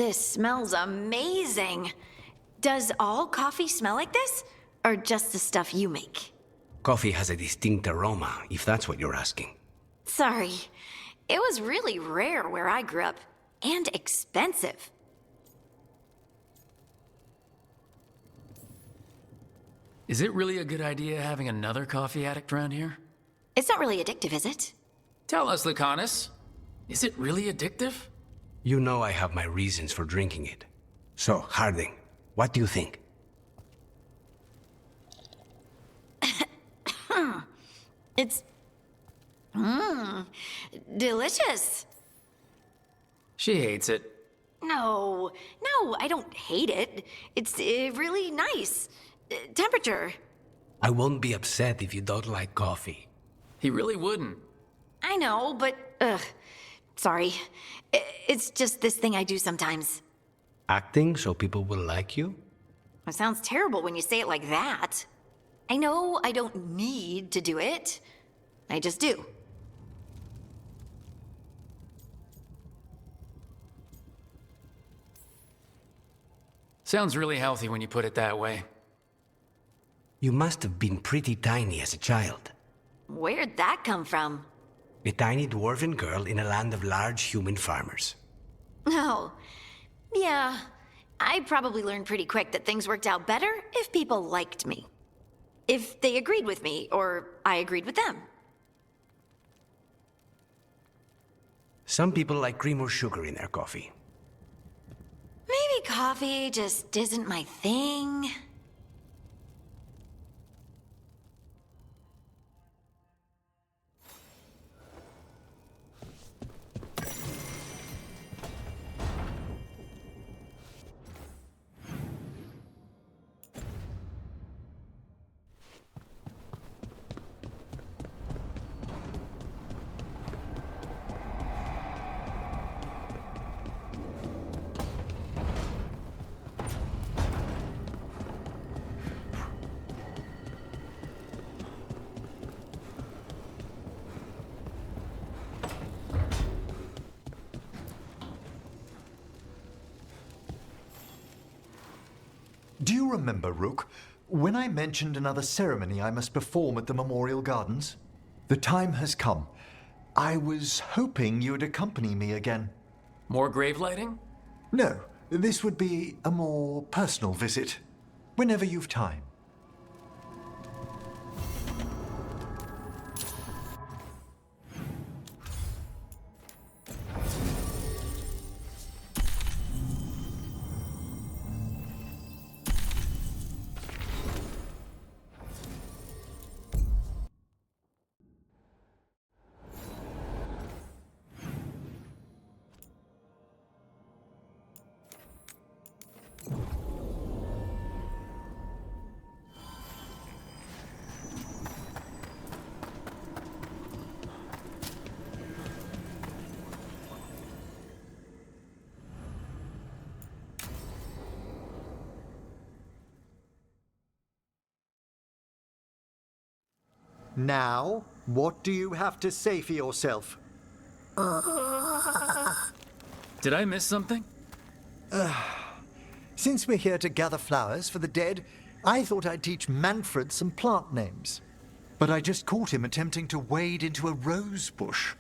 This smells amazing. Does all coffee smell like this? Or just the stuff you make? Coffee has a distinct aroma, if that's what you're asking. Sorry. It was really rare where I grew up. And expensive. Is it really a good idea having another coffee addict around here? It's not really addictive, is it? Tell us, Lucanus. Is it really addictive? You know I have my reasons for drinking it. So, Harding, what do you think? It's... delicious. She hates it. No, I don't hate it. It's really nice. Temperature. I won't be upset if you don't like coffee. He really wouldn't. I know, but, sorry. It's just this thing I do sometimes. Acting so people will like you? It sounds terrible when you say it like that. I know I don't need to do it. I just do. Sounds really healthy when you put it that way. You must have been pretty tiny as a child. Where'd that come from? A tiny dwarven girl in a land of large human farmers. Oh, yeah. I probably learned pretty quick that things worked out better if people liked me. If they agreed with me, or I agreed with them. Some people like cream or sugar in their coffee. Maybe coffee just isn't my thing. Do you remember, Rook, when I mentioned another ceremony I must perform at the Memorial Gardens? The time has come. I was hoping you would accompany me again. More grave lighting? No, this would be a more personal visit. Whenever you've time. Now, what do you have to say for yourself? Did I miss something? Since we're here to gather flowers for the dead, I thought I'd teach Manfred some plant names. But I just caught him attempting to wade into a rose bush.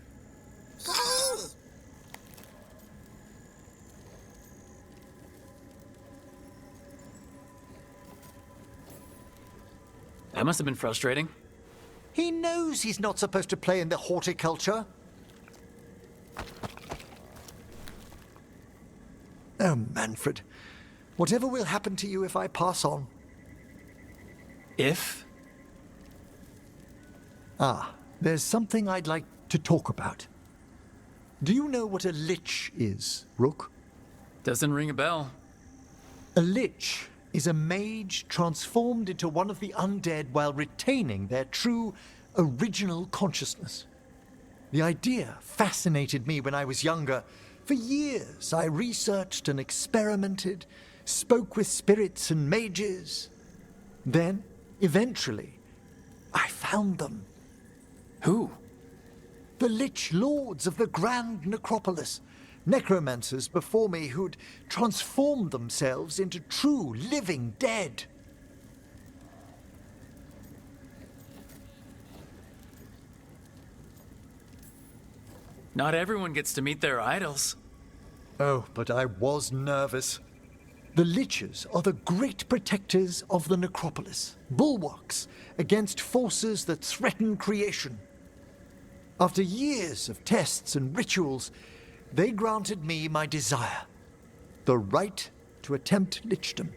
That must have been frustrating. He knows he's not supposed to play in the horticulture. Oh, Manfred. Whatever will happen to you if I pass on? If? There's something I'd like to talk about. Do you know what a lich is, Rook? Doesn't ring a bell. A lich is a mage transformed into one of the undead while retaining their true, original consciousness. The idea fascinated me when I was younger. For years, I researched and experimented, spoke with spirits and mages. Then, eventually, I found them. Who? The Lich Lords of the Grand Necropolis. necromancers before me who'd transformed themselves into true living dead. Not everyone gets to meet their idols. Oh, but I was nervous. The Liches are the great protectors of the necropolis, bulwarks against forces that threaten creation. After years of tests and rituals, they granted me my desire, the right to attempt lichdom.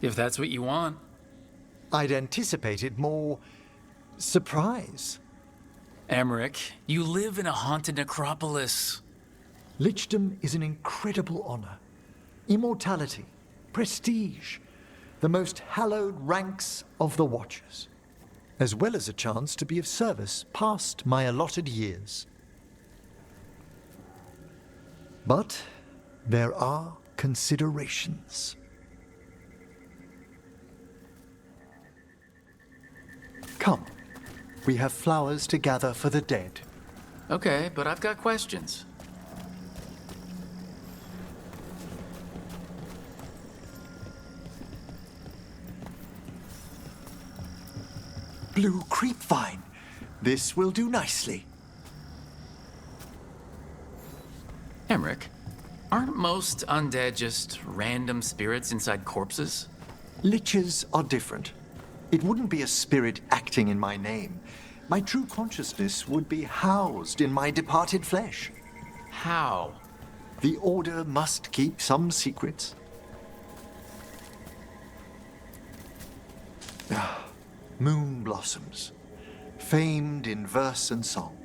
If that's what you want. I'd anticipated more surprise. Emmrich, you live in a haunted necropolis. Lichdom is an incredible honor. Immortality, prestige, the most hallowed ranks of the Watchers, as well as a chance to be of service past my allotted years. But there are considerations. Come, we have flowers to gather for the dead. Okay, but I've got questions. Blue creepvine. This will do nicely. Emmrich, aren't most undead just random spirits inside corpses? Liches are different. It wouldn't be a spirit acting in my name. My true consciousness would be housed in my departed flesh. How? The Order must keep some secrets. Moon blossoms, famed in verse and song.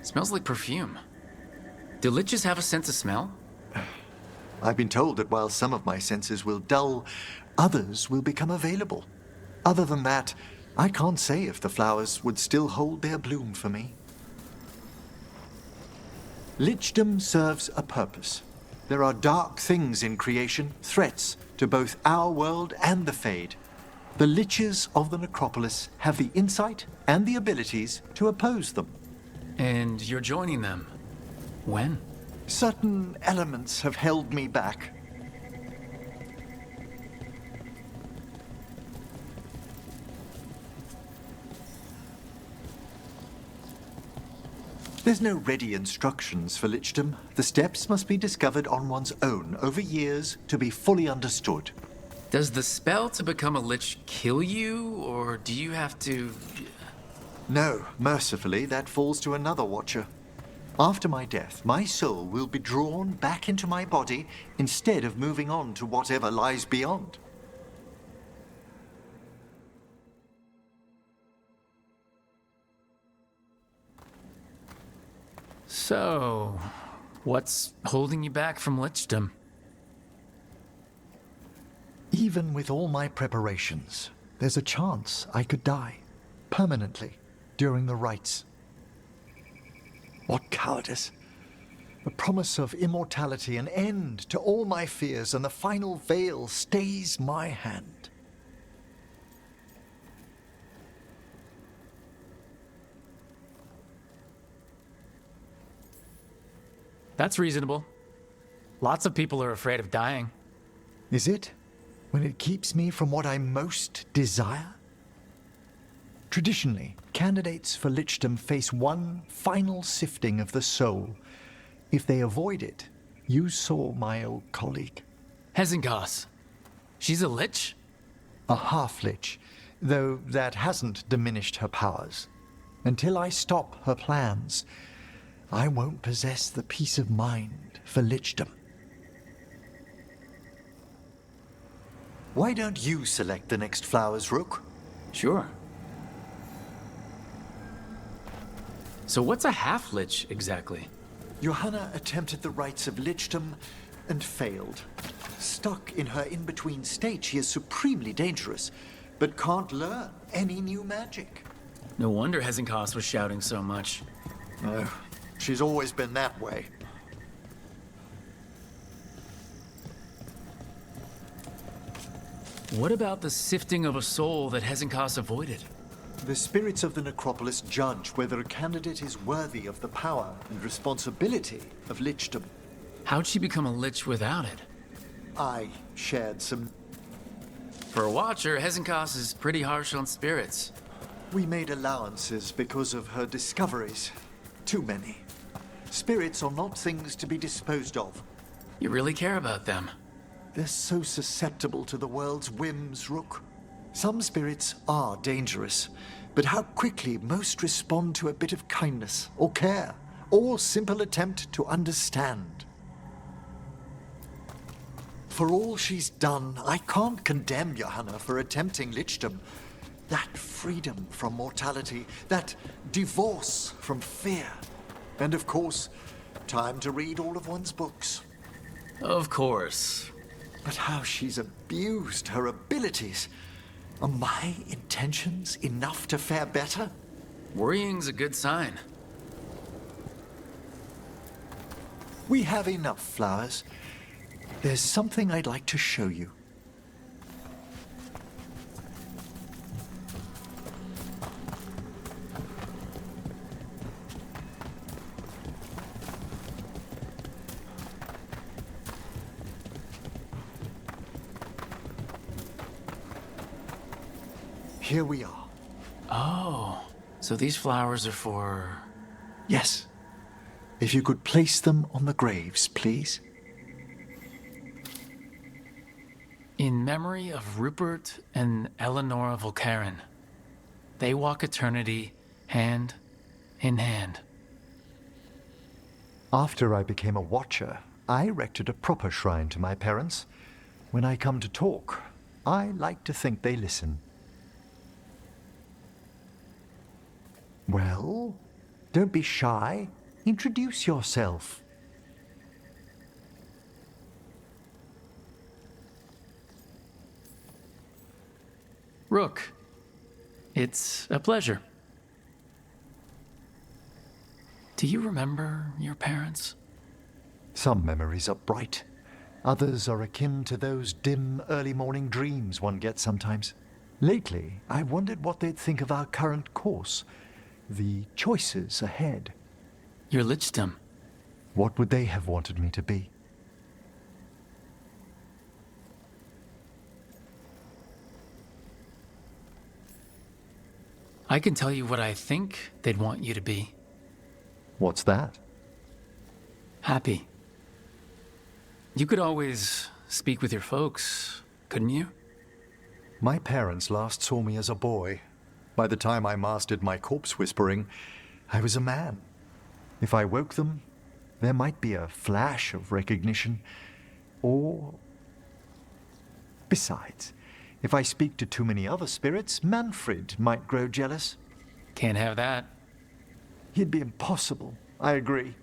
Smells like perfume. Do liches have a sense of smell? I've been told that while some of my senses will dull, others will become available. Other than that, I can't say if the flowers would still hold their bloom for me. Lichdom serves a purpose. There are dark things in creation, threats to both our world and the Fade. The Liches of the Necropolis have the insight and the abilities to oppose them. And you're joining them. When? Certain elements have held me back. There's no ready instructions for lichdom. The steps must be discovered on one's own over years to be fully understood. Does the spell to become a lich kill you, or do you have to... No, mercifully, that falls to another Watcher. After my death, my soul will be drawn back into my body instead of moving on to whatever lies beyond. So, what's holding you back from lichdom? Even with all my preparations, there's a chance I could die permanently during the rites. What cowardice! The promise of immortality, an end to all my fears, and the final veil stays my hand. That's reasonable. Lots of people are afraid of dying. Is it? When it keeps me from what I most desire? Traditionally, candidates for lichdom face one final sifting of the soul. If they avoid it, you saw my old colleague. Hezengas. She's a lich? A half-lich, though that hasn't diminished her powers. Until I stop her plans, I won't possess the peace of mind for lichdom. Why don't you select the next flowers, Rook? Sure. So what's a half-lich exactly? Johanna attempted the rites of lichdom and failed. Stuck in her in-between state, she is supremely dangerous, but can't learn any new magic. No wonder Hezengas was shouting so much. No, she's always been that way. What about the sifting of a soul that Hezengas avoided? The spirits of the necropolis judge whether a candidate is worthy of the power and responsibility of lichdom. How'd she become a lich without it? I shared some... For a watcher, Hezenkos is pretty harsh on spirits. We made allowances because of her discoveries. Too many. Spirits are not things to be disposed of. You really care about them. They're so susceptible to the world's whims, Rook. Some spirits are dangerous, but how quickly most respond to a bit of kindness or care, or simple attempt to understand. For all she's done, I can't condemn Johanna for attempting lichdom. That freedom from mortality, that divorce from fear, and of course, time to read all of one's books. Of course. But how she's abused her abilities. Are my intentions enough to fare better? Worrying's a good sign. We have enough flowers. There's something I'd like to show you. Here we are. Oh, so these flowers are for... Yes. If you could place them on the graves, please. In memory of Rupert and Eleanor Volkaren. They walk eternity hand in hand. After I became a watcher, I erected a proper shrine to my parents. When I come to talk, I like to think they listen. Well, don't be shy. Introduce yourself. Rook, it's a pleasure. Do you remember your parents? Some memories are bright. Others are akin to those dim early morning dreams one gets sometimes. Lately, I wondered what they'd think of our current course. The choices ahead. Your lichdom. What would they have wanted me to be? I can tell you what I think they'd want you to be. What's that? Happy. You could always speak with your folks, couldn't you? My parents last saw me as a boy. By the time I mastered my corpse whispering, I was a man. If I woke them, there might be a flash of recognition, or... Besides, if I speak to too many other spirits, Manfred might grow jealous. Can't have that. He'd be impossible, I agree.